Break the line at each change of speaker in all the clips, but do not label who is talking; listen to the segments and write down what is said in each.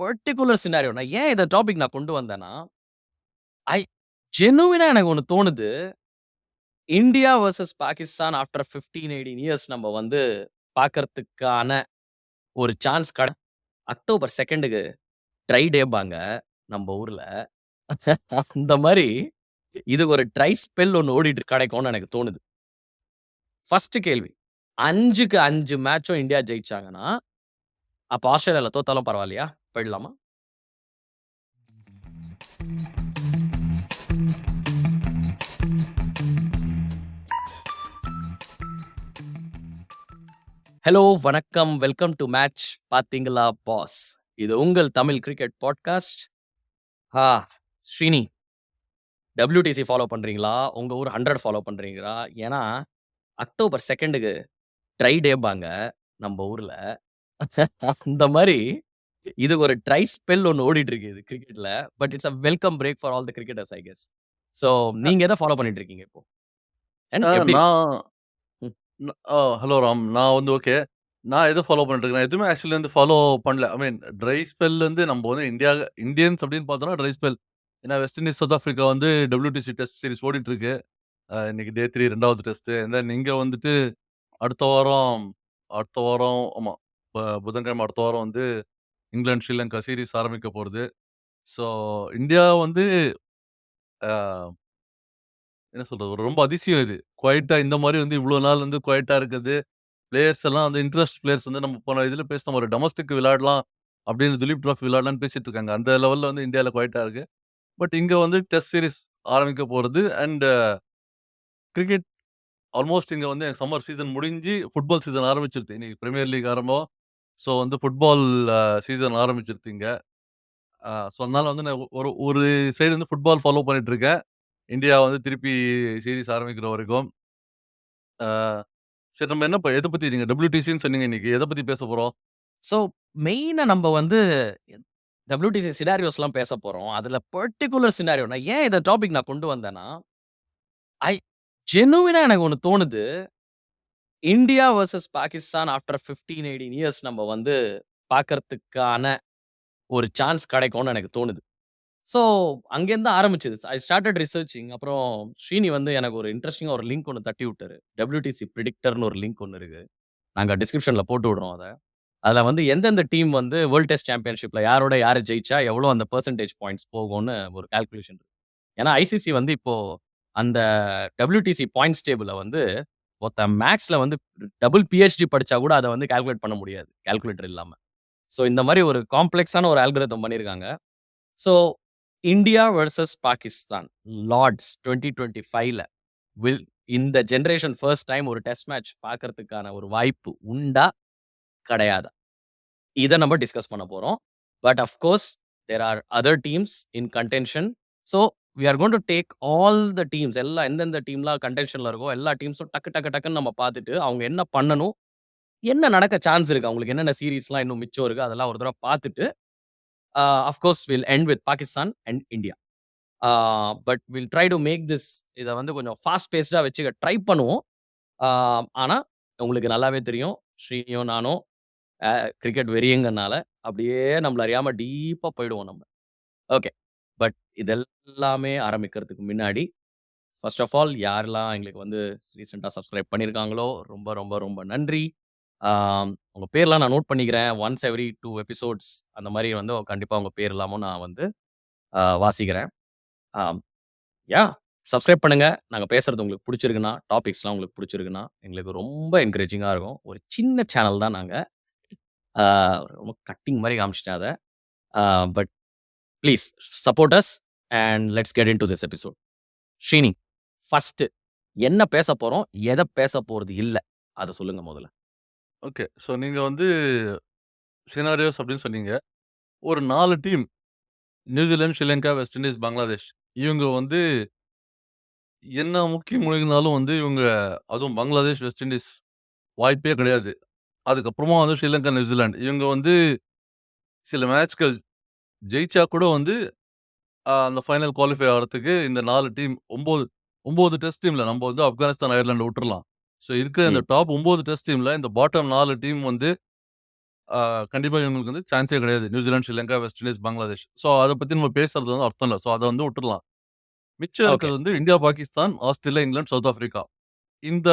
Particular scenario நான் ஏன் இந்த டாபிக் நான் கொண்டு வந்தேன்னா, ஐ ஜெனுவினா எனக்கு ஒண்ணு தோணுது. India versus Pakistan after 15, 18 years நம்ம வந்து பார்க்கறதுக்கான ஒரு சான்ஸ் அக்டோபர் 2க்கு ட்ரை டேம்பாங்க நம்ம ஊர்ல. அந்த மாரி இது ஒரு ட்ரை ஸ்பெல் ஒண்ணு ஓடிட்டு கிடைக்கும்னு எனக்கு தோணுது. ஃபர்ஸ்ட் கேள்வி. 5க்கு 5 மேட்சும் இந்தியா ஜெயிச்சாங்கன்னா, அப்ப ஆஸ்திரேலியால தோத்தாலும் பரவாயில்லையா? போயிடலாமா? ஹலோ, வணக்கம். வெல்கம் டூ மேட்ச் பாத்தீங்களா பாஸ். இது உங்கள் தமிழ் கிரிக்கெட் பாட்காஸ்ட். ஆ ஸ்ரீனி, WTC ஃபாலோ பண்றீங்களா? உங்க ஊர் 100 ஃபாலோ பண்றீங்களா? ஏன்னா, அக்டோபர் 2க்கு ட்ரை டேம்பாங்க நம்ம ஊர்ல. அந்த மாரி இது ஒரு ட்ரை ஸ்பெல் ஒண்ணு ஓடிட்டு இருக்கு இது கிரிக்கெட்ல. But it's welcome break for all the cricketers I guess. So
uh
நீங்க எத ஃபாலோ பண்ணிட்டு இருக்கீங்க இப்போ? அண்ட்
ஆ
எப்படி?
நான்
ம்.
ஹலோ ராம். நான் வந்து ஓகே. நான் எத ஃபாலோ பண்ணிட்டுருக்கேன். நான் எதுவுமே ஆக்சுவலி வந்து ஃபாலோ பண்ணல. ஐ மீன் ட்ரை ஸ்பெல் வந்து நம்ம வந்து இந்தியன்ஸ் அப்படின்னு பார்த்தோம்னா ட்ரை ஸ்பெல். ஏன்னா வெஸ்ட் இண்டீஸ், சவுத் ஆஃப்ரிக்கா வந்து WTC டெஸ்ட் சீரிஸ் ஓடிட்டு இருக்கு. இன்னைக்கு டே 3 2வது டெஸ்ட். அண்ட் தென் இங்க வந்துட்டு அடுத்த வாரம் அடுத்த வாரம் ஆமா. புதன்கிழமை அடுத்த வாரம் வந்து இங்கிலாந்து, ஸ்ரீலங்கா சீரிஸ் ஆரம்பிக்க போறது. ஸோ இந்தியா வந்து அ என்ன சொல்றது? ஒரு ரொம்ப அதிசயம் இது. குவைட்டா இந்த மாரி வந்து இவ்ளோ நாள் வந்து குவைட்டா இருக்குது. பிளேயர்ஸ் எல்லாம் வந்து இன்ட்ரெஸ்ட் பிளேயர்ஸ் வந்து நம்ம போன இதுல பேசினோம். ஒரு டொமஸ்டிக் விளையாடலாம் அப்படின்னு துலீப் டிராஃபி விளையாடலாம்னு பேசிட்டு இருக்காங்க. அந்த லெவல்ல வந்து இந்தியால குவைட்டா இருக்கு. பட் இங்க வந்து டெஸ்ட் சீரிஸ் ஆரம்பிக்க போறது. அண்ட் கிரிக்கெட் ஆல்மோஸ்ட் இங்க வந்து சம்மர் சீசன் முடிஞ்சு ஃபுட்பால் சீசன் ஆரம்பிச்சிருது. இன்னைக்கு பிரீமியர் லீக் ஆரம்பம். ஸோ வந்து ஃபுட்பால் சீசன் ஆரம்பிச்சிருது இங்க. ஸோ அதனால வந்து நான் ஒரு ஒரு சைடு வந்து ஃபுட்பால் ஃபாலோ பண்ணிட்டு இருக்கேன். இந்தியா வந்து திருப்பி சீரிஸ் ஆரம்பிக்கிற வரைக்கும். ஆ சரி, நம்ம எத பத்தி நீங்க WTCன்னு சொன்னீங்க இன்னைக்கு. எத பத்தி பேச போறோம்?
ஸோ மெயினா நம்ப வந்து WTC சினாரியோஸ்லாம் பேசப் போறோம். அதுல பர்ட்டிகுலர் சினாரியோ நான் ஏன் இந்த டாபிக் நான் கொண்டு வந்தேன்னா, ஐ ஜெனுவினா எனக்கு ஒண்ணு தோணுது. India versus Pakistan after 15, 18 years நம்ம வந்து பார்க்கறதுக்கான ஒரு சான்ஸ் கிடைக்கும்னு எனக்கு தோணுது. ஸோ அங்கேருந்து தான் ஆரம்பிச்சது. ஐ ஸ்டார்ட்டட் ரிசர்ச்சிங். அப்புறம் ஸ்ரீனி வந்து எனக்கு ஒரு இன்ட்ரஸ்டிங்கா ஒரு லிங்க் ஒண்ணு தட்டி விட்டாரு. WTC பிரெடிக்டர்ன்னு ஒரு லிங்க் ஒண்ணு இருக்கு. நாங்க டிஸ்கிரிப்ஷன்ல போட்டு விடுறோம் அத. அதுல வந்து எந்தெந்த டீம் வந்து வேர்ல்ட் டெஸ்ட் சாம்பியன்ஷிப்ல யாரோட யாரு ஜெயிச்சா எவ்வளோ அந்த பெர்சென்டேஜ் பாயிண்ட்ஸ் போகும்னு ஒரு கால்குலேஷன் இருக்கு. ஏன்னா ஐசிசி வந்து இப்போ அந்த WTC பாயிண்ட்ஸ் டேபிள்ல வந்து ஒருத்தன் மேத்ஸ்ல வந்து டபுள் PhD படிச்சா கூட அத வந்து கால்குலேட் பண்ண முடியாது. கால்குலேட்டர் இல்லாம. ஸோ இந்த மாரி ஒரு காம்ப்ளெக்ஸான ஒரு அல்காரிதம் பண்ணியிருக்காங்க. So India versus Pakistan Lord's 2025ல வில் இந்த ஜெனரேஷன் ஃபர்ஸ்ட் டைம் ஒரு டெஸ்ட் மேட்ச் பார்க்கறதுக்கான ஒரு வாய்ப்பு உண்டா? கிடையாதா? இத நம்ம டிஸ்கஸ் பண்ண போறோம். But of course there are other teams in contention. So we are going to take all the teams எல்லாம் எந்தெந்த டீம்லாம் கன்டென்ஷன்ல இருக்கோ எல்லா டீம்ஸும் டக்குன்னு நம்ம பார்த்துட்டு, அவங்க என்ன பண்ணணும்? என்ன நடக்க சான்ஸ் இருக்கு? அவங்களுக்கு என்னென்ன சீரிஸ்லாம் இன்னும் மிச்சம் இருக்கு? அதெல்லாம் ஒரு தடவ பார்த்துட்டு, of course will end with Pakistan and India. But will try to make this இத வந்து கொஞ்சம் ஃபாஸ்ட் பேஸ்டா வச்சுக்க ட்ரை பண்ணுவோம். ஆ ஆனா, உங்களுக்கு நல்லாவே தெரியும். ஸ்ரீனியும் நானும் கிரிக்கெட் வெறியங்கனால, அப்படியே நம்மள அறியாம டீப்பா போயிடுவோம் நம்ம. ஓகே. பட் இதெல்லாமே ஆரம்பிக்கிறதுக்கு முன்னாடி, ஃபர்ஸ்ட் ஆஃப் ஆல் யாரெல்லாம் எங்களுக்கு வந்து ரீசென்ட்டா சப்ஸ்கிரைப் பண்ணியிருக்காங்களோ, ரொம்ப, ரொம்ப, ரொம்ப நன்றி. உங்க பேர்லாம் நான் நோட் பண்ணிக்கிறேன். ஒன்ஸ் எவரி 2 எபிசோட்ஸ் அந்த மாரி வந்து கண்டிப்பா உங்க பேர் எல்லாமும் நான் வந்து வாசிக்கிறேன். ஆம். யாஹ்! சப்ஸ்கிரைப் பண்ணுங்க. நாங்க பேசுறது உங்களுக்கு புடிச்சிருக்குன்னா, டாபிக்ஸ்லாம் உங்களுக்கு புடிச்சிருக்குன்னா, எங்களுக்கு ரொம்ப என்கரேஜிங்கா இருக்கும். ஒரு சின்ன சேனல் தான் நாங்க. ஆ ரொம்ப கட்டிங் மாரி காமிச்சுட்டேன் அத. But please support us and let's get into this episode. Srini, first என்ன பேசப் போறோம்? எத பேசப் போறது இல்ல? அத சொல்லுங்க மொதல்ல.
ஓகே. ஸோ நீங்க வந்து சினாரியோஸ் அப்படின்னு சொன்னீங்க. ஒரு 4 team New Zealand, Sri Lanka, west Indies, Bangladesh. இவங்க வந்து என்ன முக்கி முழுகினாலும் வந்து இவங்க அதுவும் பங்களாதேஷ், வெஸ்ட் இண்டீஸ் வாய்ப்பே கிடையாது. அதுக்கப்புறமா வந்து ஸ்ரீலங்கா, நியூசிலாந்து. இவங்க வந்து சில மேட்ச்கள் ஜெயிச்சா கூட வந்து அந்த ஃபைனல் குவாலிஃபை ஆகுறதுக்கு இந்த 4 டீம் 9 டெஸ்ட் டீம்ல நம்ம வந்து ஆப்கானிஸ்தான், அயர்லாண்ட விட்டுறலாம். ஸோ இருக்கிற இந்த
ம்.
டாப் 9 டெஸ்ட் டீம்ல இந்த பாட்டம் 4 டீம் வந்து கண்டிப்பா இவங்களுக்கு வந்து சான்ஸே கிடையாது. New Zealand, Sri Lanka, west Indies, Bangladesh. So அத பத்தி நம்ம பேசுறது வந்து அர்த்தம் இல்ல. ஸோ அத வந்து விட்டுறலாம். மிச்சம்
ஓகே,
இருக்கிறது வந்து India, Pakistan, Australia, England, south Africa. இந்த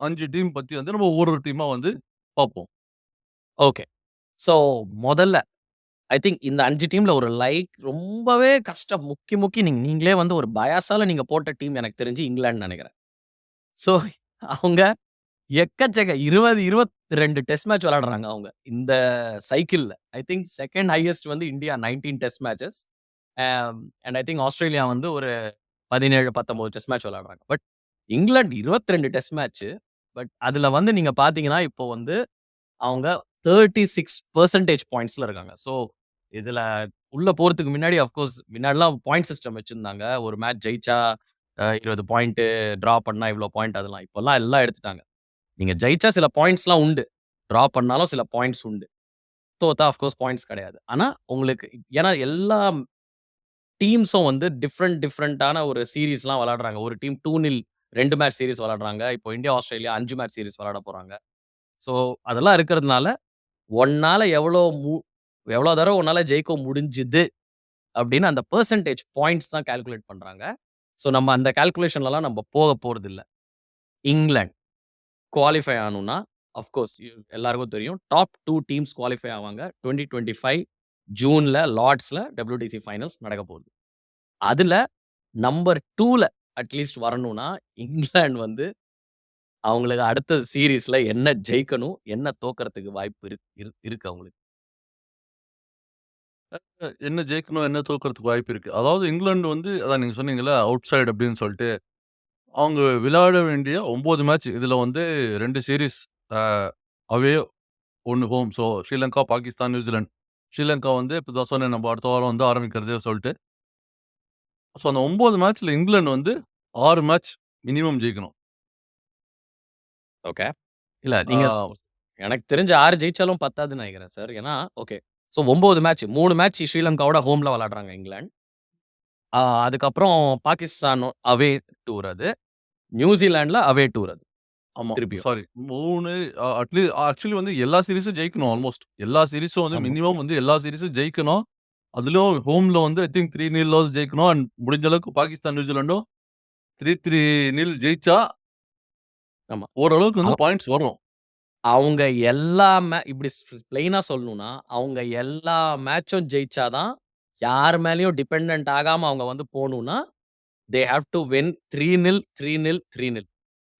5 டீம் பத்தி வந்து நம்ம ஒவ்வொரு டீமா வந்து பார்ப்போம்.
ஓகே. ஸோ முதல்ல ஐ திங்க் இந்த 5 டீம்ல ஒரு ரொம்பவே கஷ்டம் முக்கி முக்கி நீங்களே வந்து ஒரு பயாஸால நீங்க போட்ட டீம் எனக்கு தெரிஞ்சு இங்கிலாந்து நெனைக்கிறேன். ஸோ அவங்க எக்கச்சக்க 20, 22 டெஸ்ட் மேட்ச் விளையாடுறாங்க அவங்க. இந்த சைக்கிள்ல. ஐ திங்க் 2ண்ட் ஹையஸ்ட் வந்து India 19 test matches. And I think Australia வந்து ஒரு 17, 19 டெஸ்ட் மேட்ச் விளையாடுறாங்க. But England 22 test match. But அதுல வந்து நீங்க பார்த்தீங்கன்னா, இப்போ வந்து அவங்க 36% பாயிண்ட்ஸ்ல இருக்காங்க. ஸோ இதுல உள்ள போறதுக்கு முன்னாடி ஆஃப்கோர்ஸ் முன்னாடிலாம் பாயிண்ட் சிஸ்டம் வச்சிருந்தாங்க. ஒரு மேட்ச் ஜெயிச்சா 20 பாயிண்ட், டிரா பண்ணா இவ்ளோ பாயிண்ட் அதெல்லாம். இப்போலாம் எல்லாம் எடுத்துட்டாங்க. நீங்க ஜெயிச்சா சில பாயிண்ட்ஸ்லாம் உண்டு. டிரா பண்ணாலும் சில பாயிண்ட்ஸ் உண்டு. தோத்தா ஆஃப்கோர்ஸ் பாயிண்ட்ஸ் கிடையாது. ஆனா உங்களுக்கு ஏன்னா எல்லா டீம்ஸும் வந்து டிஃபரண்டான ஒரு சீரிஸ்லாம் விளையாடுறாங்க. ஒரு டீம் 2-0 2 மேட்ச் சீரிஸ் விளையாடுறாங்க. இப்போ இந்தியா, ஆஸ்திரேலியா 5 மேட்ச் சீரிஸ் விளையாட போறாங்க. ஸோ அதெல்லாம் இருக்கிறதுனால, உன்னால எவ்வளோ தடவ உன்னால ஜெயிக்க முடிஞ்சுது அப்படின்னு அந்த பெர்சன்டேஜ் பாயிண்ட்ஸ் தான் கால்குலேட் பண்றாங்க. ஸோ நம்ம அந்த கால்குலேஷன்லலாம் நம்ம போக போறதில்ல. இங்கிலாந்து குவாலிஃபை ஆகணும்னா, ஆஃப் கோர்ஸ் எல்லாருக்கும் தெரியும். டாப் 2 டீம்ஸ் குவாலிஃபை ஆவாங்க. 2025 ஜூன்ல லார்ட்ஸ்ல WTC ஃபைனல்ஸ் நடக்க போகுது. அதுல நம்பர் 2ல அட்லீஸ்ட் வரணும்னா, இங்கிலாந்து வந்து அவங்களுக்கு அடுத்த சீரிஸ்ல என்ன ஜெயிக்கணும், என்ன தோக்கறதுக்கு வாய்ப்பு இருக்கு அவங்களுக்கு.
என்ன ஜெயிக்கணும், என்ன தோற்கறதுக்கு வாய்ப்பு இருக்கு. அதாவது இங்கிலாந்து வந்து அதான் நீங்க சொன்னீங்கல்ல, அவுட் சைட் அப்படின்னு சொல்ட்டு. அவங்க விளையாட வேண்டிய 9 மேட்ச். இதுல வந்து 2 சீரிஸ் அ அவே, 1 home. So Sri Lanka, Pakistan, New Zealand. Sri Lanka வந்து இப்ப தான் சொன்னேன் நம்ம அடுத்த வாரம் வந்து ஆரம்பிக்கிறது சொல்ட்டு. ஸோ அந்த 9 மேட்ச்ல இங்கிலாந்து வந்து 6 மேட்ச் மினிமம் ஜெயிக்கணும்.
ஓகே. இல்ல
ஆ
நீங்க எனக்கு தெரிஞ்சு 6 ஜெயிச்சாலும் பத்தாதுன்னு நெனைக்கிறேன் சார். ஏன்னா ஓகே. ஸோ 9 மேட்ச் 3 மேட்ச் ஸ்ரீலங்காவோட ஹோம்ல விளையாடுறாங்க இங்கிலாந்து. அதுக்கப்புறம் பாகிஸ்தான் அவே டூர் அது. நியூசிலாண்ட்ல அவே டூர் அது
ஆமா.
திருப்பியும்.
சாரி 3 ஆக்சுவலி வந்து எல்லா சீரிஸும் ஜெயிக்கணும் ஆல்மோஸ்ட். எல்லா சீரிஸும் வந்து
ஆமா.
மினிமம் வந்து எல்லா சீரிஸும் ஜெயிக்கணும். அதிலும் ஹோம்ல வந்து ஐ திங்க் 3-0 லாவது ஜெயிக்கணும். அண்ட் முடிஞ்ச அளவுக்கு பாகிஸ்தான், நியூசிலாண்டும் 3-0 ஜெயிச்சா
ஆமா.
ஓரளவுக்கு வந்து
அவ
பாயிண்ட்ஸ் வரும்.
அவங்க எல்லா இப்படி பிளெயினா சொல்லணும்னா, அவங்க எல்லா மேட்சும் ஜெயிச்சா தான், யார் மேலயும் டிபெண்டன்ட் ஆகாம அவங்க வந்து போணும்னா, they have to win 3-0, 3-0, 3-0.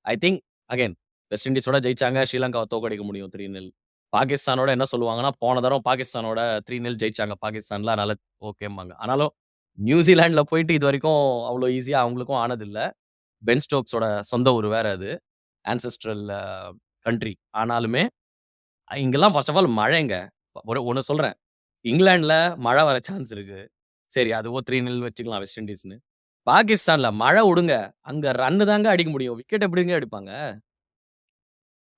I think again West இண்டீஸோட ஜெயிச்சாங்க. ஸ்ரீலங்காவ தோற்கடிக்க முடியும் 3-0. பாகிஸ்தானோட என்ன சொல்லுவாங்கன்னா, போன தடவ பாகிஸ்தானோட 3-0 ஜெயிச்சாங்க பாகிஸ்தான்ல. அதனால ஓகேம்பாங்க. ஆனாலும் நியூசிலாண்ட்ல போயிட்டு இதுவரைக்கும் அவ்ளோ ஈஸியா அவங்களுக்கும் ஆனதில்ல. பென் ஸ்டோக்ஸோட சொந்த ஊர் வேற அது. Ancestral country. ஆனாலுமே இங்கலாம் ஃபர்ஸ்ட் ஆஃப் ஆல் மழைங்க. ஒண்ணு சொல்றேன். இங்கிலாந்துல மழை வர சான்ஸ் இருக்கு. சரி அதுவோ 3-0 வச்சுக்கலாம் வெஸ்ட் இண்டீஸ்ன்னு. பாகிஸ்தான்ல மழை உடுங்க. அங்க ரன்னு தாங்க அடிக்க முடியும். விக்கெட் எப்படிங்க எடுப்பாங்க?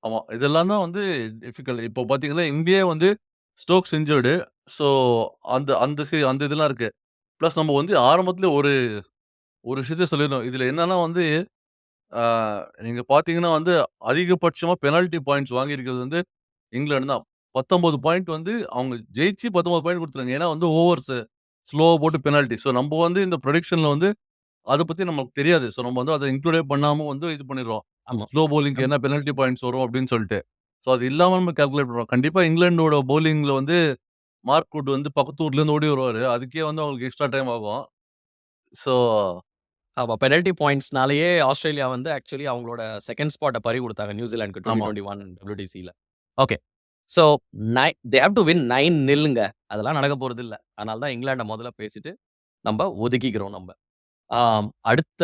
ஆமா. இதெல்லாம் தான் வந்து டிஃபிகல்ட். இப்போ பார்த்தீங்கன்னா, இங்கேயே வந்து ஸ்டோக்ஸ் இன்ஜூர்டு. ஸோ அந்த அந்த அந்த இதெல்லாம் இருக்கு. பிளஸ் நம்ம வந்து ஆரம்பத்திலே ஒரு ஒரு விஷயத்த சொல்லிடணும். இதுல என்னன்னா வந்து, ஆ நீங்க பார்த்தீங்கன்னா வந்து அதிகபட்சமா பெனால்டி பாயிண்ட்ஸ் வாங்கியிருக்கிறது வந்து இங்கிலாந்து தான். 19 பாயிண்ட் வந்து அவங்க ஜெயிச்சு 19 பாயிண்ட் குடுத்துருக்காங்க. ஏன்னா வந்து ஓவர்ஸ் ஸ்லோவா போட்டு பெனால்டி. ஸோ நம்ம வந்து இந்த ப்ரெடிக்ஷன்ல வந்து அத பத்தி நமக்கு தெரியாது. ஸோ நம்ம வந்து அத இன்க்ளூடே பண்ணாம வந்து இது பண்ணிடுறோம்.
ஆமா.
ஸ்லோ பவுலிங்க்கு என்ன பெனல்டி பாயிண்ட்ஸ் வரும் அப்படின்னு சொல்லிட்டு. ஸோ அது இல்லாம நம்ம கால்குலேட் பண்றோம். கண்டிப்பா இங்கிலாந்தோட பவுலிங்ல வந்து மார்க் வுட் வந்து பக்கத்து ஊர்லேருந்து ஓடி வருவாரு. அதுக்கே வந்து அவங்களுக்கு எக்ஸ்ட்ரா டைம் ஆகும். ஸோ
ஆமா. பெனல்டி பாயிண்ட்ஸ்னாலேயே ஆஸ்திரேலியா வந்து ஆக்சுவலி அவங்களோட 2ண்ட் ஸ்பாட்ட பறி குடுத்தாங்க நியூசிலாந்துக்கு
ஆமா.
2021 WTCல. Okay. So they have to win 9-0ங்க. அதெல்லாம் நடக்க போறதில்ல. அதனால தான் இங்கிலாண்ட முதல்ல பேசிட்டு நம்ப ஒதுக்கிக்கிறோம் நம்ப. அடுத்த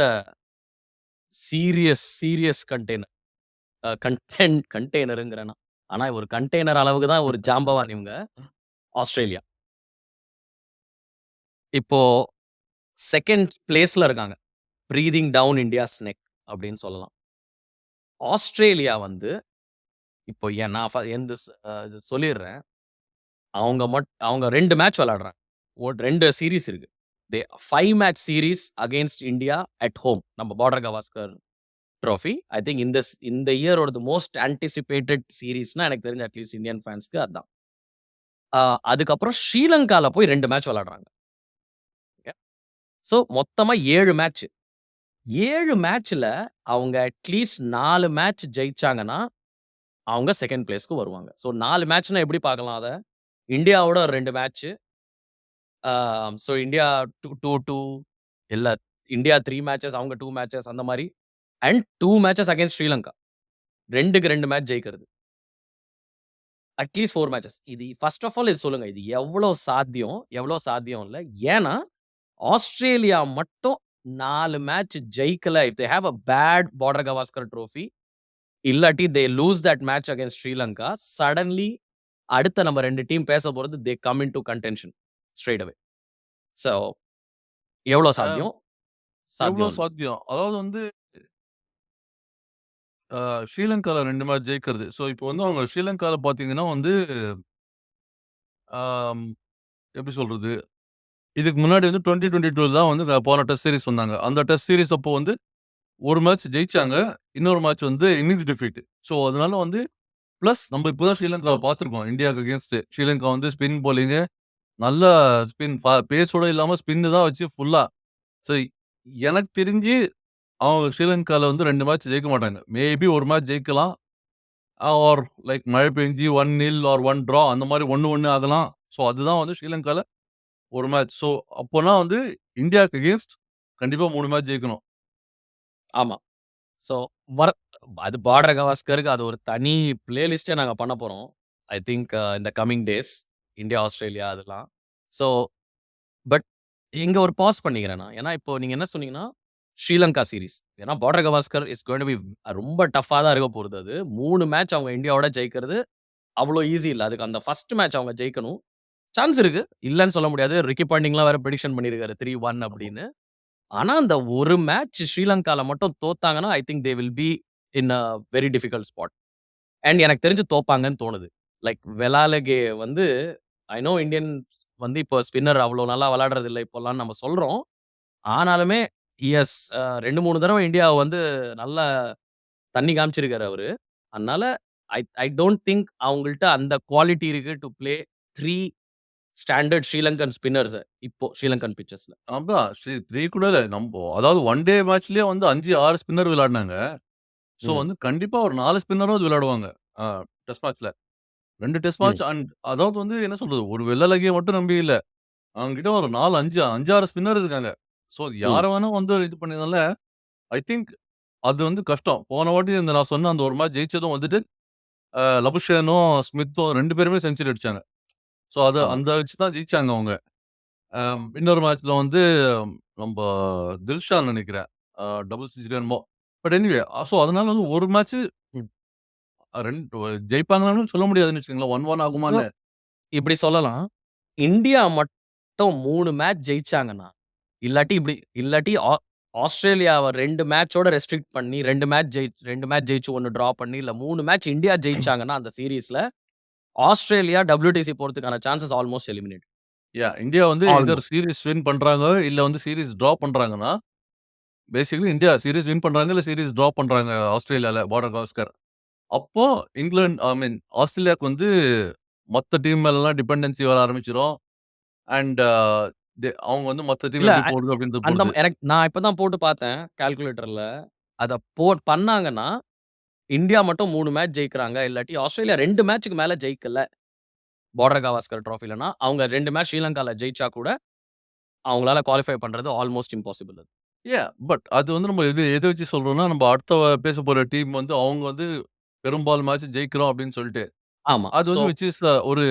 சீரியஸ் கண்டெய்னர். கண்டெய்னருங்கிறேன் நான். ஆனா ஒரு கண்டெய்னர் அளவுக்கு தான் ஒரு ஜாம்பவான் இவங்க. ஆஸ்திரேலியா. இப்போ 2ண்ட் பிளேஸ்ல இருக்காங்க. பிரீத்திங் டவுன் இண்டியாஸ் நெக் அப்படின்னு சொல்லலாம். ஆஸ்திரேலியா வந்து இப்போ ஏன் நான் எந்த இது சொல்லிர்றேன். அவங்க 2 மேட்ச் விளையாடுறாங்க. 2 சீரிஸ் இருக்கு. 5 match series against India at home. நம்ம Border Gavaskar trophy. I think இந்த இயரோடது மோஸ்ட் ஆன்டிசிபேட்டட் சீரிஸ்னா எனக்கு தெரிஞ்சு அட்லீஸ்ட் இந்தியன் ஃபேன்ஸ்க்கு அதான். அ அதுக்கப்புறம் ஸ்ரீலங்கால போய் 2 மேட்ச் விளையாடுறாங்க. ஓகே. ஸோ மொத்தமா 7 மேட்ச். 7 மேட்ச்ல அவங்க அட்லீஸ்ட் 4 மேட்ச் ஜெயிச்சாங்கன்னா, அவங்க 2ண்ட் பிளேஸ்க்கு வருவாங்க. ஸோ 4 மேட்ச்னா எப்படி பார்க்கலாம் அத? இந்தியாவோட 2 மேட்ச். ஆ ஸோ இந்தியா 2-2 இல்ல இந்தியா 3 மேட்சஸ் அவங்க 2 மேட்சஸ் அந்த மாரி. And 2 matches against Sri Lanka. 2க்கு 2 மேட்ச் ஜெயிக்கிறது. At least 4 matches. இது ஃபர்ஸ்ட் ஆஃப் ஆல் இது சொல்லுங்க. இது எவ்வளோ சாத்தியம்? எவ்வளோ சாத்தியம் இல்ல. ஏன்னா, ஆஸ்திரேலியா மட்டும் 4 மேட்ச் ஜெயிக்கல. If they have a bad Border Gavaskar trophy இல்லாட்டி they lose that match against Sri Lanka, suddenly அடுத்த நம்ம 2 டீம் பேச போறது they come into contention straight away. So எவ்வளோ
அ
சாத்தியம்?
எவ்ளோ
சாத்தியம் இல்ல.
சாத்தியம்? அதாவது வந்து அ ஸ்ரீலங்கால 2 மேட்ச் ஜெயிக்கிறது. ஸோ இப்போ வந்து அவங்க ஸ்ரீலங்கால பார்த்தீங்கன்னா வந்து, ஆம் எப்படி சொல்றது? இதுக்கு முன்னாடி வந்து 2022 தான் வந்து போன டெஸ்ட் சீரிஸ் வந்தாங்க. அந்த டெஸ்ட் சீரிஸ் அப்போ வந்து ஒரு மேட்ச் ஜெயிச்சாங்க. இன்னொரு மேட்ச் வந்து இன்னிங்ஸ் டிஃபீட். ஸோ அதனால வந்து பிளஸ் நம்ம இப்ப தான் ஸ்ரீலங்காவ பார்த்துருக்கோம். இந்தியாக்கு அகைன்ஸ்ட். ஸ்ரீலங்கா வந்து ஸ்பின் பவுலிங்கு நல்ல ஸ்பின் பேஸோட இல்லாம ஸ்பின் தான் வச்சு ஃபுல்லா. ஸோ எனக்கு தெரிஞ்சு அவங்க ஸ்ரீலங்கால வந்து 2 மேட்ச் ஜெயிக்க மாட்டாங்க. மேபி 1 மேட்ச் ஜெயிக்கலாம். ஆர் லைக் மழை பெஞ்சு 1-0 ஆர் 1 ட்ரா அந்த மாரி 1-1 ஆகலாம். ஸோ அதுதான் வந்து ஸ்ரீலங்கால 1 மேட்ச். ஸோ அப்போனா வந்து இந்தியாக்கு அகைன்ஸ்ட் கண்டிப்பா 3 மேட்ச் ஜெயிக்கணும்.
ஆமா. ஸோ வர் அது பார்டர் கவாஸ்கருக்கு அது ஒரு தனி பிளேலிஸ்ட்டே நாங்க பண்ண போறோம். ஐ திங்க் இந்த கமிங் டேஸ். இந்தியா, ஆஸ்திரேலியா அதெல்லாம். ஸோ பட் இங்க ஒரு பாஸ் பண்ணிக்கிறேன் நான். ஏன்னா, இப்போ நீங்க என்ன சொன்னீங்கன்னா, ஸ்ரீலங்கா சீரிஸ். ஏன்னா, Border Gavaskar is going to be ரொம்ப டஃப்பா தான் இருக்க போறது அது. 3 மேட்ச் அவங்க இந்தியாவோட ஜெயிக்கிறது அவ்வளோ ஈஸி இல்ல. அதுக்கு அந்த ஃபர்ஸ்ட் மேட்ச் அவங்க ஜெயிக்கணும். சான்ஸ் இருக்கு. இல்லன்னு சொல்ல முடியாது. ரிக்கி பாண்டிங்லாம் வேற பிரெடிக்ஷன் பண்ணியிருக்காரு 3-1
ஆமா.
அப்படின்னு. ஆனா, அந்த ஒரு மேட்ச் ஸ்ரீலங்கால மட்டும் தோத்தாங்கன்னா, I think they will be in a very difficult spot. And எனக்கு தெரிஞ்சு தோப்பாங்கன்னு தோணுது. லைக் வெலாலகே வந்து ஐ நோ இந்தியன் வந்து இப்போ ஸ்பின்னர் அவ்வளோ நல்லா விளையாடுறது இல்ல இப்போலான்னு நம்ம சொல்றோம். ஆனாலுமே எஸ் 2, 3 தடவ இந்தியாவ வந்து நல்லா தண்ணி காமிச்சிருக்காரு அவரு. அதனால ஐ ஐ டோன்ட் திங்க் அவங்கள்ட்ட அந்த குவாலிட்டி இருக்கு டூ பிளே 3 ஸ்டாண்டர்ட் ஸ்ரீலங்கன் ஸ்பின்னர்ஸ இப்போ ஸ்ரீலங்கன் பிட்சஸ்ல.
அதான் 3 கூட இல்ல. அதாவது ஒன் டே மேட்ச்லயே வந்து 5, 6 ஸ்பின்னர் விளையாடுனாங்க. ஸோ
ம்,
வந்து கண்டிப்பா ஒரு 4 ஸ்பின்னராவது விளையாடுவாங்க. அ டெஸ்ட் மேட்ச்ல. 2 டெஸ்ட்
ம்,
மேட்ச் அண்ட் அதாவது வந்து என்ன சொல்றது? ஒரு வெள்ளலகைய மட்டும் நம்பி இல்ல. அவங்ககிட்ட ஒரு 4, 5, 6 ஸ்பின்னர் இருக்காங்க. ஸோ யார
ம்.
வேணா வந்து இது பண்ணதுனால, ஐ திங்க் அது வந்து கஷ்டம். போன வாட்டி இந்த நான் சொன்ன அந்த ஒரு மேட்ச் ஜெயிச்சதும் வந்துட்டு, லபுஷேனும், ஸ்மித்தும் 2 பேருமே செஞ்சுரி அடிச்சாங்க. ஸோ அத
ஆமா.
அந்த வச்சு தான் ஜெயிச்சாங்க அவங்க. இன்னொரு மேட்ச்ல வந்து நம்ப தில்ஷான் நெனைக்கிறேன். டபுள் செஞ்சுரி என்னமோ. பட் எனிவே ஸோ அதனால வந்து ஒரு மேட்ச்
ம்.
2 ஜெயிப்பாங்கன்னு சொல்ல முடியாதுன்னு வச்சுக்கங்களேன். 1-1
ஸோ
ஆகுமான்னு.
இப்படி சொல்லலாம். இந்தியா மட்டும் 3 மேட்ச் ஜெயிச்சாங்கன்னா, இல்லாட்டி இப்படி இல்லாட்டி ஆஸ்திரேலியாவ 2 மேட்சோட ரெஸ்ட்ரிக்ட் பண்ணி 2 மேட்ச் ஜெயிச்சு 1 டிரா பண்ணி, இல்ல 3 மேட்ச் இந்தியா ஜெயிச்சாங்கன்னா அந்த சீரிஸ்ல, ஆஸ்திரேலியா WTC போறதுக்கான சான்ஸஸ் ஆல்மோஸ்ட் எலிமினேட்.
இந்தியா வந்து எய்தர்
ஆல்மோஸ்ட்.
சீரிஸ் வின் பண்றாங்க, இல்ல வந்து சீரிஸ் டிரா பண்றாங்கன்னா, பேசிக்கலி இந்தியா சீரிஸ் வின் பண்றாங்க, இல்ல சீரிஸ் டிரா பண்றாங்க ஆஸ்திரேலியால பார்டர் கவாஸ்கர். அப்போ இங்கிலாந்து ஐ மீன் ஆஸ்திரேலியாவுக்கு வந்து மத்த டீம் மேலலாம் டிபெண்டன்சி வர ஆரம்பிச்சுரும். அண்ட் அவங்க வந்து மத்த டீம்
இல்ல
எப்படி போடுது அப்படின்றத
அந்த
பொறுத்து.
எனக்கு நான் இப்ப தான் போட்டு பார்த்தேன் கால்குலேட்டர்ல. அத பண்ணாங்கன்னா, இந்தியா மட்டும் 3 மேட்ச் ஜெயிக்கிறாங்க. இல்லாட்டி ஆஸ்திரேலியா 2 மேட்ச்க்கு மேல ஜெயிக்கல. பார்டர் கவாஸ்கர் ட்ராஃபிலன்னா, அவங்க 2 மேட்ச் ஸ்ரீலங்கால ஜெயிச்சா கூட, அவங்களால குவாலிஃபை பண்றது ஆல்மோஸ்ட் இம்பாசிபிள் அது.
பட் அது வந்து நம்ம எத வச்சு சொல்றோம்னா, நம்ம அடுத்த பேச போற டீம் வந்து அவங்க வந்து பெரும்பாலும் மேட்ச் ஜெயிக்கிறோம் அப்படின்னு சொல்லிட்டு.
ஆமா.
அது
சோ
வந்து விச் இஸ் ஒரு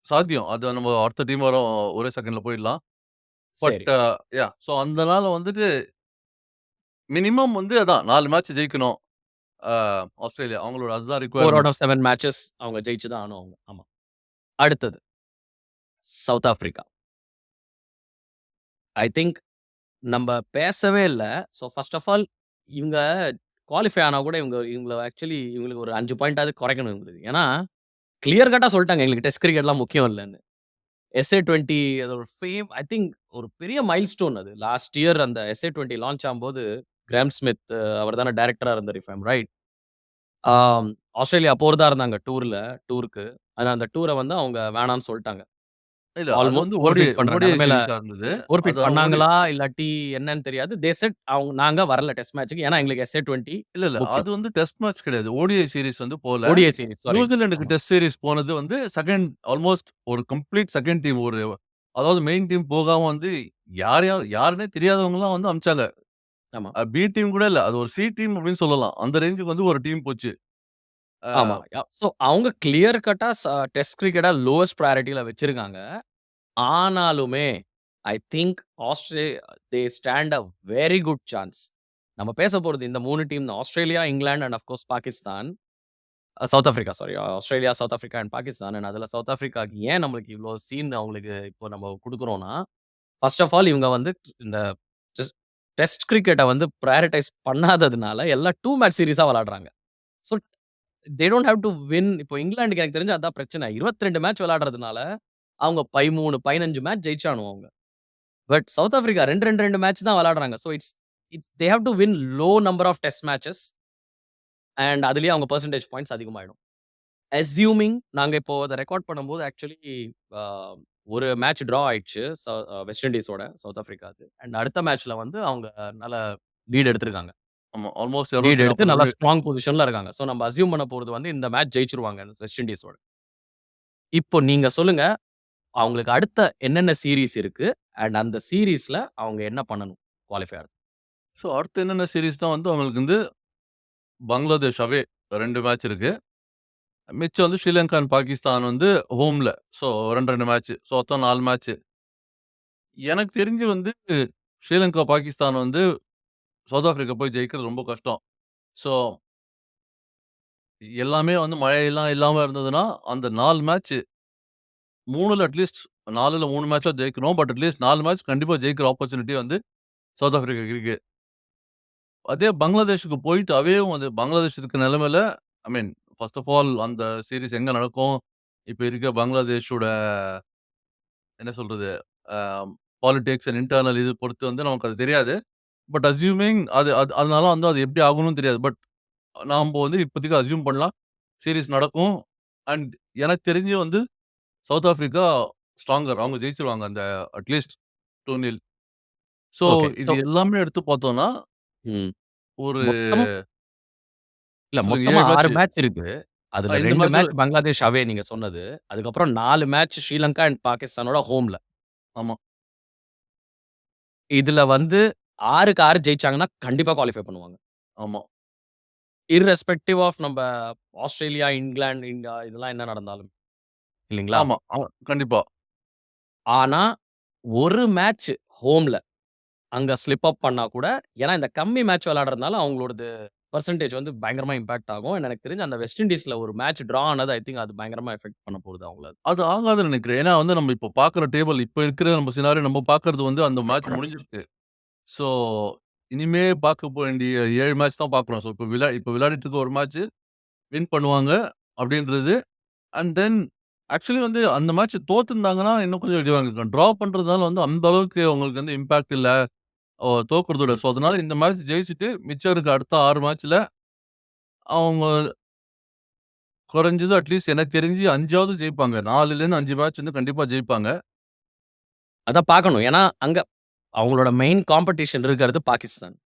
சாத்தியம். அது நம்ம அடுத்த டீம் வரும் ஒரே செகண்ட்ல போயிடலாம். பட்
சரி.
ஸோ அதனால வந்துட்டு மினிமம் வந்து அதான் 4 மேட்ச் ஜெயிக்கணும். அ ஆஸ்திரேலியா. அவங்களோட அதுதான்
4 அவுட்
ரிக்வயர்மென்ட்.
ஆஃப் 7 மேட்சஸ் அவங்க ஜெயிச்சு தான் ஆகணும் அவங்க. ஆமா. அடுத்தது சவுத் ஆஃப்ரிக்கா. ஐ திங்க் நம்ப பேசவே இல்ல. சோ ஃபர்ஸ்ட் ஆஃப் ஆல் இவங்க குவாலிஃபை ஆனா கூட இவங்கள ஆக்சுவலி இவங்களுக்கு ஒரு 5 பாயிண்டாவது குறைக்கணும் இவங்களுக்கு. ஏன்னா, கிளியர் கட்டா சொல்ட்டாங்க எங்களுக்கு டெஸ்ட் கிரிக்கெட்லாம் முக்கியம் இல்லன்னு. SA20 அது ஒரு ஐ திங்க் ஒரு பெரிய மைல்ஸ்டோன் அது. லாஸ்ட் இயர் அந்த SA20 லான்ச் ஆகும்போது, கிராம் ஸ்மித் அவர் தானே டைரக்டரா இருந்தாரு இஃப் ஐ அம் ரைட். ஆம் ஆஸ்திரேலியா போறதா இருந்தாங்க டூருக்கு. ஆனா அந்த டூர வந்து அவங்க வேணான்னு சொல்ட்டாங்க.
இல்ல அது
ஆல்மோஸ்ட்
வந்து
ஃபோர்ஃபிட் பண்ற
ஓடிஐ
நெலைமையில
சீரிஸா இருந்தது.
ஃபோர்ஃபிட்
அதான்
பண்ணாங்களா? இல்லாட்டி என்னன்னு தெரியாது. தே செட் நாங்க வரல டெஸ்ட் மேட்ச்‌க்கு. ஏன்னா எங்களுக்கு SA20
இல்ல. அது
முக்கியம்.
வந்து டெஸ்ட் மேட்ச் கிடையாது. ஓடிஐ சீரிஸ் வந்து போல.
ODI series sorry.
நியூசிலாந்துக்கு
ஆமா,
டெஸ்ட் சீரிஸ் போனது வந்து ஆல்மோஸ்ட் ஒரு கம்ப்ளீட் செகண்ட் டீம் அதாவது மெயின் டீம் போகாம வந்து யாருன்னே தெரியாதவங்கலாம் வந்து அனுப்பிச்சாங்க.
ஆமா,
பி டீம் கூட இல்ல. அது ஒரு சி டீம் அப்படின்னு சொல்லலாம். அந்த ரேஞ்சுக்கு வந்து ஒரு டீம் போச்சு. அ
ஆமா. சோ அவங்க கிளியர் கட்டா டெஸ்ட் கிரிக்கெட்ட லோவஸ்ட் பிரையாரிட்டில வச்சிருக்காங்க. ஆனாலுமே, ஐ think they stand a very good chance. நம்ம பேச போறது இந்த 3 டீம் தான். Australia, England and half course Pakistan. South Africa sorry. Australia, south Africa and Pakistan. And அதுல சவுத் ஆஃப்ரிக்காக்கு ஏன் நம்மளுக்கு இவ்ளோ சீன் அவங்களுக்கு இப்போ நம்ம குடுக்குறோம்னா, ஃபர்ஸ்ட் ஆஃப் ஆல் இவங்க வந்து இந்த டெஸ் டெஸ்ட் கிரிக்கெட்ட வந்து பிரையாரிடைஸ் பண்ணாததுனால எல்லாம் 2 மேட்ச் சீரிஸா விளையாடுறாங்க. So they don't have to win. இப்போ இங்கிலாந்துக்கு எனக்கு தெரிஞ்சு அதான் பிரச்சனை. 22 மேட்ச் விளையாடுறதுனால, அவங்க 13, 15 மேட்ச் ஜெயிச்சாகணும் அவங்க. பட் சவுத் ஆஃப்ரிக்கா 2, 2, 2 மேட்ச் தான் விளையாடுறாங்க. So it's it's they have to win low number of test matches and அதிலேயே அவங்க பெர்சென்டேஜ் பாயிண்ட்ஸ் அதிகமாயிடும். அஸ்யூமிங் நாங்க இப்போ அத ரெக்கார்ட் பண்ணும்போது ஆக்சுவலி அ ஒரு மேட்ச் டிரா ஆயிடுச்சு. வெஸ்ட் இண்டீஸோட சவுத் ஆஃப்ரிக்காது. அண்ட் அடுத்த மேட்ச்ல வந்து அவங்க நல்ல லீட் எடுத்திருக்காங்க.
ஆமா. ஆல்மோஸ்ட்
லீட்
240,
எடுத்து
40
நல்லா
ரன்.
ஸ்ட்ராங் பொசிஷன்ல இருக்காங்க. ஸோ நம்ம அஸ்யூம் பண்ண போறது வந்து இந்த மேட்ச் ஜெயிச்சுருவாங்க வெஸ்ட் இண்டீஸோட. இப்போ நீங்க சொல்லுங்க, அவங்களுக்கு அடுத்த என்னென்ன சீரிஸ் இருக்கு? அண்ட் அந்த சீரிஸ்ல அவங்க என்ன பண்ணணும்? குவாலிஃபை ஆறதுக்கு.
ஸோ அடுத்து என்னென்ன சீரிஸ் தான் வந்து அவங்களுக்கு வந்து பங்களாதேஷ் அவே 2 மேட்ச் இருக்கு. மிச்சம் வந்து ஸ்ரீலங்கா அண்ட் பாகிஸ்தான் வந்து ஹோம்ல. So 2, 2 match. ஸோ மொத்தம் 4 மேட்ச். எனக்கு தெரிஞ்சு வந்து ஸ்ரீலங்கா, பாகிஸ்தான் வந்து சவுத் ஆஃப்ரிக்கா போய் ஜெயிக்கிறது ரொம்ப கஷ்டம். ஸோ எல்லாமே வந்து மழையெல்லாம் இல்லாம இருந்ததுன்னா, அந்த 4 மேட்ச் 3ல அட்லீஸ்ட் 4ல 3 மேட்சா ஜெயிக்கணும். பட் அட்லீஸ்ட் 4 மேட்ச் கண்டிப்பா ஜெயிக்கிற ஆப்பர்ச்சுனிட்டி வந்து சவுத் ஆஃப்ரிக்காக்கு இருக்கு. அதே பங்களாதேஷ்க்கு போயிட்டு அவேவும் வந்து பங்களாதேஷ் இருக்க நிலைமையில ஐ மீன் ஃபர்ஸ்ட் ஆஃப் ஆல் அந்த சீரிஸ் எங்க நடக்கும்? இப்ப இருக்க பங்களாதேஷோட என்ன சொல்றது? அ பாலிடிக்ஸ் அண்ட் இன்டர்னல் இது பொறுத்து வந்து நமக்கு அது தெரியாது. பட் அஸ்யூமிங் அது அது அதனால வந்து அது எப்படி ஆகும்னு தெரியாது. பட் நாம்ப வந்து இப்போதைக்கு அஸ்யூம் பண்ணலாம். சீரிஸ் நடக்கும். அண்ட் எனக்கு தெரிஞ்சு வந்து சவுத் ஆஃப்ரிக்கா ஸ்ட்ராங்கர். அவங்க ஜெயிச்சுருவாங்க அந்த அட்லீஸ்ட் 2-0. So
okay.
இது எல்லாமே எடுத்து பார்த்தோம்னா,
ம்.
ஒரு
மொத்தம் இல்ல
சொல்லுங்க
மொத்தமா
7
6
மேட்ச்.
மேட்ச் இருக்கு. அதுல
இந்த
2
மேட்ச்ல
மேட்ச் பங்களாதேஷ் அவே நீங்க சொன்னது. அதுக்கப்புறம் 4 மேட்ச் ஸ்ரீலங்கா அண்ட் பாகிஸ்தானோட ஹோம்ல.
ஆமா,
இதுல வந்து 6க்கு 6 ஜெயிச்சாங்கன்னா கண்டிப்பா குவாலிஃபை பண்ணுவாங்க.
ஆமா,
இர்ரெஸ்பெக்டிவ் ஆஃப் நம்ப ஆஸ்திரேலியா, இங்கிலாந்து, இந்தியா இதெல்லாம் என்ன நடந்தாலும். இல்லீங்களா?
ஆமா. கண்டிப்பா.
ஆனா, ஒரு மேட்ச் ஹோம்ல அங்க ஸ்லிப் அப் பண்ணா கூட ஏன்னா இந்த கம்மி மேட்ச் விளையாடுறதுனால அவங்களோடது பெர்சென்டேஜ் வந்து பயங்கரமா இம்பாக்ட் ஆகும். எனக்கு தெரிஞ்சு அந்த வெஸ்ட் இண்டீஸ்ல ஒரு மேட்ச் டிரா ஆனது ஐ திங்க் அது பயங்கரமா எஃபெக்ட் பண்ண போகுது அவங்கள.
அது ஆகாதுன்னு நெனைக்கிறேன். ஏன்னா வந்து நம்ம இப்ப பார்க்குற டேபிள் இப்ப இருக்கிற நம்ம சினாரியோ நம்ம பார்க்கறது வந்து அந்த மேட்ச் முடிஞ்சிருக்கு. ஸோ இனிமே பார்க்க வேண்டிய 7 மேட்ச் தான் பார்க்குறோம். ஸோ இப்ப விளையாடிட்டு இருக்க ஒரு மேட்ச் வின் பண்ணுவாங்க அப்படின்றது. அண்ட் தென் ஆக்சுவலி வந்து அந்த மேட்ச் தோத்துருந்தாங்கன்னா, இன்னும் கொஞ்சம் இதுவா இருந்திருக்கும். டிரா பண்றதுனால வந்து அந்த அளவுக்கு அவங்களுக்கு வந்து இம்பாக்ட் இல்ல. தோக்குறதோட.
ம்.
ஸோ அதனால இந்த மேட்ச் ஜெயிச்சுட்டு மிச்சம் இருக்க அடுத்த 6 மேட்ச்ல அவங்க குறைஞ்சது அட்லீஸ்ட் எனக்கு தெரிஞ்சு 5ஆவது ஜெயிப்பாங்க. 4லேருந்து 5 மேட்ச் வந்து கண்டிப்பா ஜெயிப்பாங்க.
அதான் பார்க்கணும். ஏன்னா, அங்க அவங்களோட மெயின் காம்படிஷன் இருக்கிறது பாகிஸ்தான்.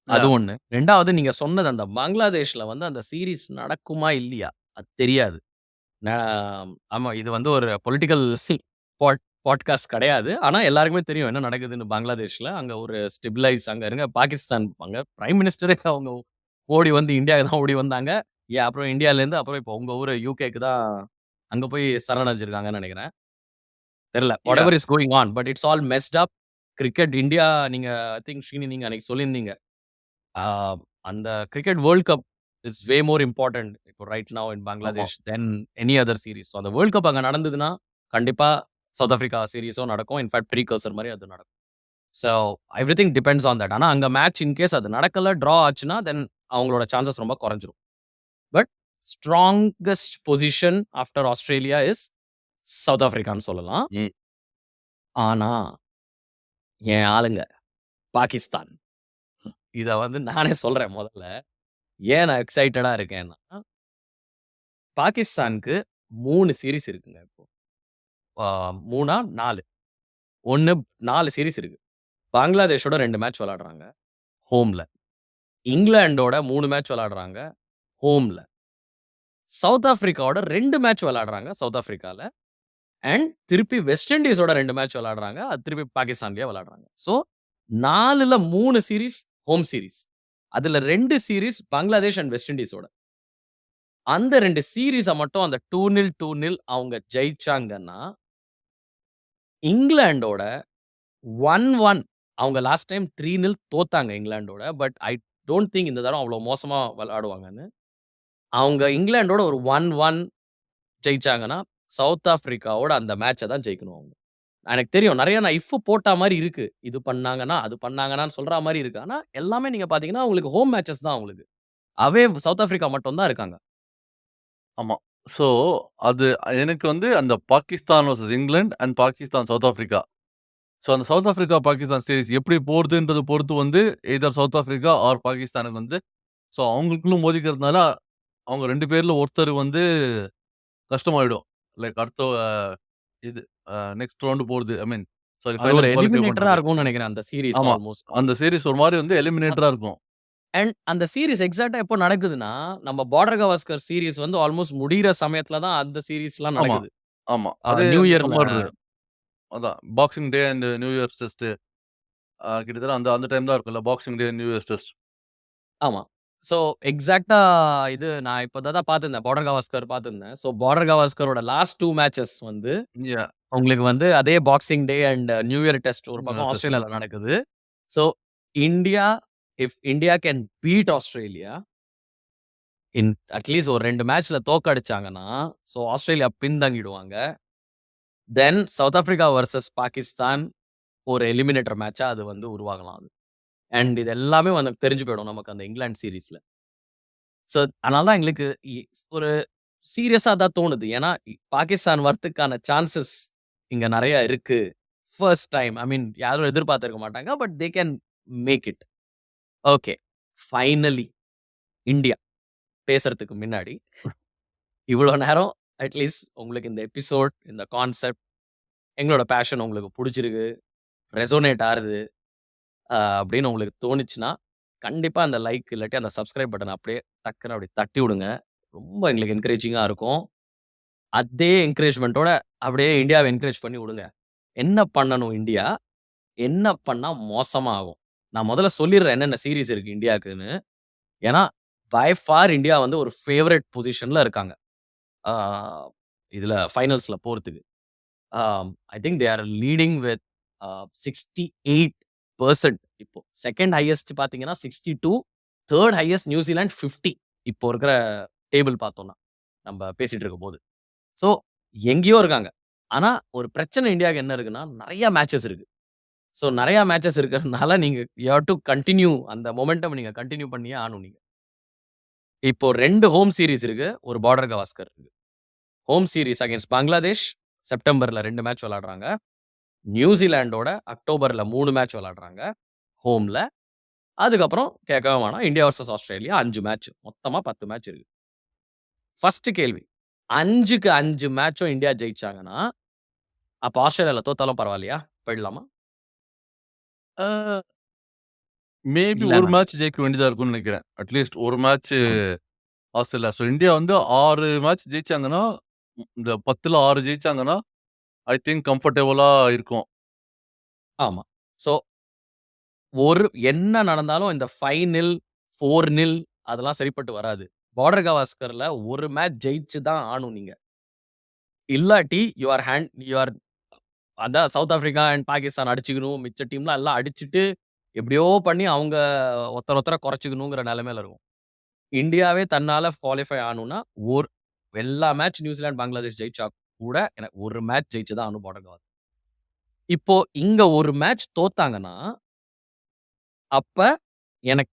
அது
யா
1. 2வது நீங்க சொன்னது அந்த பங்களாதேஷ்ல வந்து அந்த சீரிஸ் நடக்குமா? இல்லையா? அது தெரியாது. ஆமா இது வந்து ஒரு பொலிட்டிக்கல் பாட்காஸ்ட் கிடையாது. ஆனா எல்லாருக்குமே தெரியும் என்ன நடக்குதுன்னு பங்களாதேஷ்ல. அங்க ஒரு அங்க இருங்க பாகிஸ்தான் அங்க பிரைம் மினிஸ்டரே அவங்க ஓடி வந்து இந்தியாவுக்கு தான் ஓடி வந்தாங்க. அப்புறம் இந்தியாலருந்து அப்புறம் இப்போ உங்க ஊரு யுகேக்கு தான் அங்க போய் சரணடைஞ்சிருக்காங்கன்னு நெனைக்கிறேன். தெரியல.
Yeah
whatever is going on. But it's all messed up. Cricket India நீங்க ஐ திங்க் ஸ்ரீனி நீங்க அன்னைக்கு சொல்லியிருந்தீங்க. ஆ அந்த cricket world cup is way more important இப்போ ரைட் நவ் இன்
ஆமா.
Bangladesh then any other series. So அந்த வேர்ல்ட் கப் அங்க நடந்ததுன்னா, கண்டிப்பா சவுத் ஆஃப்ரிக்கா சீரிஸும் நடக்கும். இன்ஃபாக்ட் ப்ரீகர்சர் மாரி அது நடக்கும். So everything depends on that. ஆனா அங்க மேட்ச் இன் கேஸ் அது நடக்கல, டிரா ஆச்சுன்னா, தென் அவங்களோட சான்சஸ் ரொம்ப குறைஞ்சிரும். But strongest position after Australia is South ஆஃப்ரிக்கான்னு சொல்லலாம்.
ம்.
ஆனா, என் ஆளுங்க பாகிஸ்தான். இத வந்து நானே சொல்றேன் முதல்ல. ஏன் நான் எக்ஸைட்டடா இருக்கேன்னா பாகிஸ்தானுக்கு 3 சீரிஸ் இருக்குங்க இப்போ. 3ஆ 4 1 4 சீரிஸ் இருக்கு. பங்களாதேஷோட 2 மேட்ச் விளையாடுறாங்க ஹோம்ல. இங்கிலாண்டோட 3 மேட்ச் விளையாடுறாங்க ஹோம்ல. சவுத் ஆப்பிரிக்காவோட 2 மேட்ச் விளையாடுறாங்க சவுத் ஆப்பிரிக்கால. அண்ட் திருப்பி வெஸ்ட் இண்டீஸோட 2 மேட்ச் விளையாடுறாங்க. அது திருப்பி பாகிஸ்தான்லயே விளையாடுறாங்க. ஸோ 4ல 3 சீரிஸ் ஹோம் சீரிஸ். அதுல 2 சீரிஸ் பங்களாதேஷ் அண்ட் வெஸ்ட் இண்டீஸோட. அந்த 2 சீரிஸ மட்டும் அந்த 2-0, 2-0 அவங்க ஜெயிச்சாங்கன்னா, இங்கிலாண்டோட 1-1 அவங்க லாஸ்ட் டைம் 3-0 தோத்தாங்க இங்கிலாண்டோட. பட் ஐ டோன்ட் திங்க் இந்த தடவ அவ்வளோ மோசமா விளையாடுவாங்கன்னு. அவங்க இங்கிலாண்டோட ஒரு 1-1 ஜெயிச்சாங்கன்னா, சவுத் ஆப்பிரிக்காவோட அந்த மேட்ச தான் ஜெயிக்கணும் அவங்க. எனக்கு தெரியும். நெறைய நான் இஃப் போட்டா மாரி இருக்கு. இது பண்ணாங்கன்னா, அது பண்ணாங்கன்னான்னு சொல்றா மாரி இருக்கு. ஆனா, எல்லாமே நீங்க பார்த்தீங்கன்னா, உங்களுக்கு ஹோம் மேட்சஸ் தான் அவங்களுக்கு. அவே சவுத் ஆப்பிரிக்கா மட்டும் தான் இருக்காங்க.
ஆமா. ஸோ, அது எனக்கு வந்து அந்த Pakistan versus England and Pakistan south Africa. So, அந்த சவுத் ஆப்பிரிக்கா, பாகிஸ்தான் சீரிஸ் எப்படி போறதுன்றத பொறுத்து வந்து எய்தர் சவுத் ஆப்பிரிக்கா ஆர் பாகிஸ்தானுக்கு வந்து ஸோ, அவங்களுக்குள்ள மோதிக்கிறதுனால, அவங்க 2 பேர்ல ஒருத்தர் வந்து கஷ்டமாயிடும். லைக் அடுத்த இது நெக்ஸ்ட் ரவுண்ட் போறது. ஐ மீன் சாரி
அது ஒரு
ஃபைனல் குவாலிஃபை
எலிமினேட்டரா
பண்றது.
இருக்கும்னு நெனைக்கிறேன் அந்த சீரிஸ்
ஆமா.
ஆல்மோஸ்ட்.
அந்த சீரிஸ் ஒரு மாரி வந்து எலிமினேட்டரா இருக்கும்.
அண்ட் அந்த சீரிஸ் எக்ஸாக்ட்டா எப்போ நடக்குதுன்னா, நம்ம பார்டர் கவாஸ்கர் சீரிஸ் வந்து ஆல்மோஸ்ட் முடியிற சமயத்துல தான் அந்த சீரிஸ்லாம்
ஆமா,
நடக்குது.
ஆமா. அதே
நியூ
அந்த
இயர்ல
சம்மர் அதான் boxing day and new year's test கிட்டத்தட்ட அந்த அந்த டைம் தான் இருக்கும்ல. Boxing day, new year's test.
ஆமா. ஸோ எக்ஸாக்ட்டா இது நான் இப்ப தான் பார்த்திருந்தேன். பார்டர் கவாஸ்கர் பார்த்திருந்தேன். ஸோ பார்டர் கவாஸ்கரோட லாஸ்ட் 2 மேட்சஸ் வந்து
யாஹ்!
உங்களுக்கு வந்து அதே boxing day and new year test ஒரு பக்கம்
டெஸ்ட்.
ஆஸ்திரேலியால நடக்குது. So India if India can beat Australia in at least ஒரு 2 மேட்ச்ல தோக்கடிச்சாங்கன்னா, ஸோ ஆஸ்திரேலியா பின்தங்கிடுவாங்க. தென் சவுத் ஆப்பிரிக்கா வெர்சஸ் பாகிஸ்தான் ஒரு எலிமினேட்டர் மேட்சா அது வந்து உருவாகலாம் அது. அண்ட் இது எல்லாமே வந்து தெரிஞ்சு போயிடும் நமக்கு அந்த இங்கிலாந்து சீரிஸ்ல. ஸோ அதனால தான் எங்களுக்கு ஒரு சீரியஸா தான் தோணுது. ஏன்னா பாகிஸ்தான் வரதுக்கான சான்சஸ் இங்க நெறைய இருக்கு. ஃபர்ஸ்ட் டைம் ஐ மீன் யாரும் எதிர்பார்த்திருக்க மாட்டாங்க. But they can make it. Okay. Finally India பேசுறதுக்கு முன்னாடி, இவ்வளோ நேரம் அட்லீஸ்ட் உங்களுக்கு இந்த எபிசோட், இந்த கான்செப்ட், எங்களோட பேஷன் உங்களுக்கு புடிச்சிருக்கு, ரெசோனேட் ஆறுது அப்படின்னு உங்களுக்கு தோணுச்சுன்னா, கண்டிப்பா அந்த லைக் இல்லாட்டி அந்த சப்ஸ்கிரைப் பட்டன அப்படியே டக்குனு அப்படி தட்டி விடுங்க. ரொம்ப எங்களுக்கு என்கரேஜிங்கா இருக்கும். அதே என்கரேஜ்மென்ட்டோட அப்படியே இந்தியாவ என்கரேஜ் பண்ணி விடுங்க. என்ன பண்ணணும் இந்தியா? என்ன பண்ணா மோசமா ஆகும்? நான் முதல்ல சொல்லிர்றேன் என்னென்ன சீரிஸ் இருக்கு இந்தியாக்குன்னு. ஏன்னா, பை ஃபார் இந்தியா வந்து ஒரு ஃபேவரைட் பொசிஷன்ல இருக்காங்க. ஆ இதுல ஃபைனல்ஸ்ல போறதுக்கு. ஐ think they are leading with 68% இப்போ. 2ண்ட் ஹையஸ்ட் பார்த்தீங்கன்னா 62, 3ர்ட் ஹையஸ்ட் நியூசிலாந்து 50 இப்போ இருக்கிற டேபிள் பார்த்தோம்னா, நம்ப பேசிட்டு இருக்கும்போது. ஸோ எங்கேயோ இருக்காங்க. ஆனா, ஒரு பிரச்சனை இந்தியாவுக்கு என்ன இருக்குன்னா, நெறைய மேட்சஸ் இருக்கு. ஸோ நெறைய மேட்சஸ் இருக்கிறதுனால நீங்க யூ ஹேவ் டூ கன்டின்யூ அந்த மொமெண்டம் நீங்க கன்டின்யூ பண்ணியே ஆகணும் நீங்க. இப்போ 2 ஹோம் சீரிஸ் இருக்கு. ஒரு பார்டர் கவாஸ்கர் இருக்கு. ஹோம் சீரிஸ் அகைன்ஸ்ட் பங்களாதேஷ் செப்டம்பர்ல 2 மேட்ச் விளையாடுறாங்க. நியூசிலாண்டோட அக்டோபர்ல 3 மேட்ச் விளையாடுறாங்க ஹோம்ல. அதுக்கப்புறம் கேட்கவே வேணாம். India versus Australia 5 match. மொத்தமா 10 மேட்ச் இருக்கு. ஃபர்ஸ்ட் கேள்வி. 5க்கு 5 மேட்சும் இந்தியா ஜெயிச்சாங்கன்னா, அப்ப ஆஸ்திரேலியால தோத்தாலும் பரவாயில்லையா? போயிடலாமா?
ஆ மேபி ஒரு
இல்லன்னா
மேட்ச் ஜெயிக்க வேண்டியதா இருக்கும்னு நெனைக்கிறேன். அட்லீஸ்ட் ஒரு மேட்ச் ஆஸ்திரேலியா. ஸோ இந்தியா வந்து 6 மேட்ச் ஜெயிச்சாங்கன்னா, இந்த 10ல 6 ஜெயிச்சாங்கன்னா, ஐ திங்க் கம்ஃபர்டபுளா இருக்கும்.
ஆமா. ஸோ ஒரு என்ன நடந்தாலும் இந்த 5-0, 4-0 அதெல்லாம் சரிப்பட்டு வராது. பார்டர் கவாஸ்கர்ல ஒரு மேட்ச் ஜெயிச்சு தான் ஆகணும் நீங்க. இல்லாட்டி யூ ஆர் அதான் சவுத் ஆப்பிரிக்கா அண்ட் பாகிஸ்தான் அடிச்சுக்கணும். மிச்ச டீம்லாம் எல்லாம் அடிச்சுட்டு, எப்படியோ பண்ணி அவங்க ஒருத்தர குறைச்சுக்கணுங்கிற நிலைமையில இருக்கும். இந்தியாவே தன்னால குவாலிஃபை ஆகணும்னா, ஒரு எல்லா மேட்ச் நியூசிலாந்து, பங்களாதேஷ் ஜெயிச்சா கூட எனக்கு ஒரு மேட்ச் ஜெயிச்சு தான் ஆகணும் பார்டர் கவாஸ்கர். இப்போ இங்க ஒரு மேட்ச் தோத்தாங்கன்னா, அப்ப எனக்கு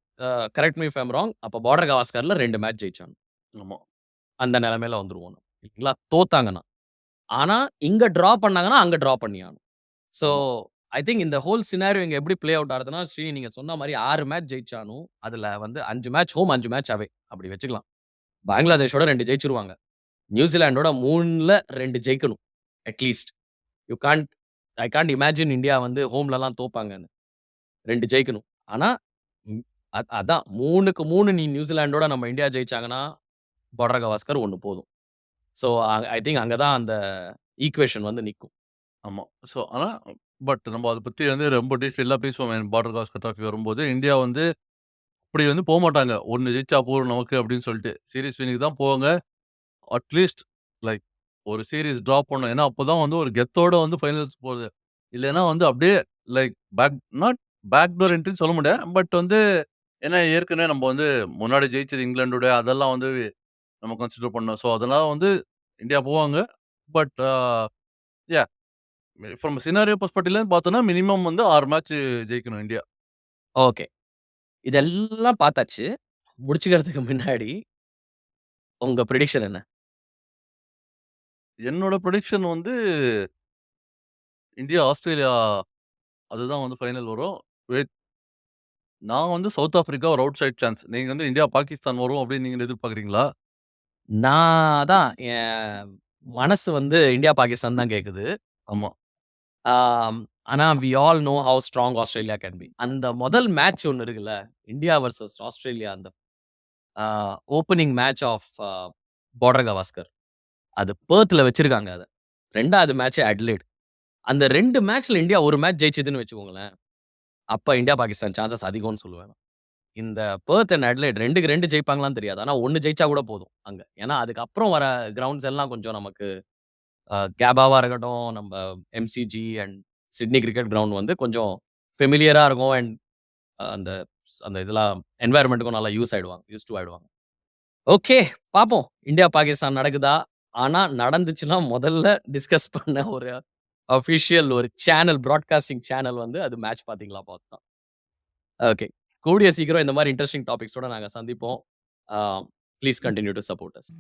correct me if I am wrong. அப்ப பார்டர் கவாஸ்கர்ல 2 மேட்ச் ஜெயிச்சாகணும்.
ஆமா.
அந்த நிலைமையில வந்துருவோம். இல்லைங்களா? தோத்தாங்கன்னா. ஆனா, இங்க டிரா பண்ணாங்கன்னா, அங்க டிரா பண்ணியாகணும். ஸோ,
ஆமா.
ஐ திங்க் இந்த ஹோல் சினாரியோ இங்க எப்படி பிளே அவுட் ஆகுதுன்னா, ஸ்ரீ நீங்க சொன்ன மாரி 6 மேட்ச் ஜெயிச்சாலும், அதுல வந்து 5 மேட்ச் ஹோம், 5 மேட்ச் அவே. அப்படி வச்சுக்கலாம். பங்களாதேஷோட 2 ஜெயிச்சுருவாங்க. நியூசிலாண்டோட 3ல 2 ஜெயிக்கணும். At least. You can't I can't imagine India வந்து ஹோம்லலாம் தோப்பாங்கன்னு. 2 ஜெயிக்கணும். ஆனா, ம் அதான் 3க்கு 3 நீ நியூசிலாண்டோட நம்ம இந்தியா ஜெயிச்சாங்கன்னா, பார்டர் கவாஸ்கர் 1 போதும். ஸோ, ஐ திங்க் அங்க தான் அந்த ஈக்குவேஷன் வந்து நிக்கும்.
ஆமா. ஸோ ஆனா பட் நம்ம அத பத்தி வந்து ரொம்ப டீட்டெயிலா பேசுவோம். பார்டர் கவாஸ்கர் ட்ராஃபி வரும்போது, இந்தியா வந்து அப்படி வந்து போமாட்டாங்க. 1 ஜெயிச்சா போதும் நமக்கு அப்படின்னு சொல்லிட்டு. சீரிஸ் வின்னிங்க்கு தான் போவாங்க. அட்லீஸ்ட் லைக் ஒரு சீரிஸ் டிரா பண்ணணும். ஏன்னா, அப்பதான் வந்து ஒரு கெத்தோட வந்து ஃபைனல்ஸ் போறது. இல்லைன்னா வந்து அப்படியே லைக் நாட் பேக் டோர் என்ட்ரின்னு சொல்ல முடியாது. பட் வந்து ஏன்னா ஏற்கனவே நம்ம வந்து முன்னாடி ஜெயிச்சது இங்கிலாந்தோட அதெல்லாம் வந்து நம்ம கன்சிடர் பண்ணோம். ஸோ அதனால வந்து இந்தியா போவாங்க. பட் யாஹ் ஃப்ரம் சினாரியோ பெர்ஸ்பெக்டிவ்லருந்து பார்த்தோம்னா, மினிமம் வந்து 6 மேட்ச் ஜெயிக்கணும் இந்தியா.
ஓகே. இதெல்லாம் பார்த்தாச்சு. முடிச்சுக்கிறதுக்கு முன்னாடி உங்க பிரெடிக்ஷன் என்ன?
என்னோட பிரெடிக்ஷன் வந்து இந்தியா, ஆஸ்திரேலியா அதுதான் வந்து ஃபைனல் வரும். வெயிட் நான் வந்து சவுத் ஆஃப்ரிக்கா ஒரு அவுட் சைட் சான்ஸ். நீங்க வந்து இந்தியா, பாகிஸ்தான் வரும் அப்படின்னு நீங்க எதிர்பார்க்கிறீங்களா?
நான் அதான் என் மனசு வந்து இந்தியா, பாகிஸ்தான் தான் கேட்குது.
ஆமா.
ஆம், ஆனா we all know how strong Australia can be. அந்த முதல் மேட்ச் ஒண்ணு இருக்குல்ல, இந்தியா வெர்சஸ் ஆஸ்திரேலியா அந்த ஆ opening match of Border Gavaskar. அது பெர்த்ல வச்சிருக்காங்க அத. 2வது மேட்ச் அட்லைட். அந்த 2 மேட்ச்ல இந்தியா 1 மேட்ச் ஜெயிச்சதுன்னு வச்சுக்கோங்களேன். அப்ப இந்தியா, பாகிஸ்தான் சான்ஸஸ் அதிகம்னு சொல்லுவேன் நான். இந்த பெர்த் அண்ட் அட்லைட் 2க்கு 2 ஜெயிப்பாங்களான்னு தெரியாது. ஆனா 1 ஜெயிச்சா கூட போதும் அங்க. ஏன்னா அதுக்கப்புறம் வர கிரவுண்ட்ஸ் எல்லாம் கொஞ்சம் நமக்கு கேபாவா இருக்கட்டும், நம்ம MCG and Sydney cricket ground வந்து கொஞ்சம் ஃபெமிலியரா இருக்கும் அண்ட் அந்த அந்த இதெல்லாம் என்வைரன்மென்ட்க்கும் நல்லா யூஸ் டூ ஆயிடுவாங்க. ஓகே, பார்ப்போம். இந்தியா, பாகிஸ்தான் நடக்குதா? ஆனா நடந்துச்சுன்னா முதல்ல டிஸ்கஸ் பண்ண ஒரு அஃபிஷியல் ஒரு சேனல் பிராட்காஸ்டிங் சேனல் வந்து அது மேட்ச் பார்த்தீங்களா பார்த்து தான். ஓகே. கூடிய சீக்கிரம் இந்த மாரி இன்ட்ரஸ்டிங் டாபிக்ஸோட நாங்க சந்திப்போம். Uh please continue to support as.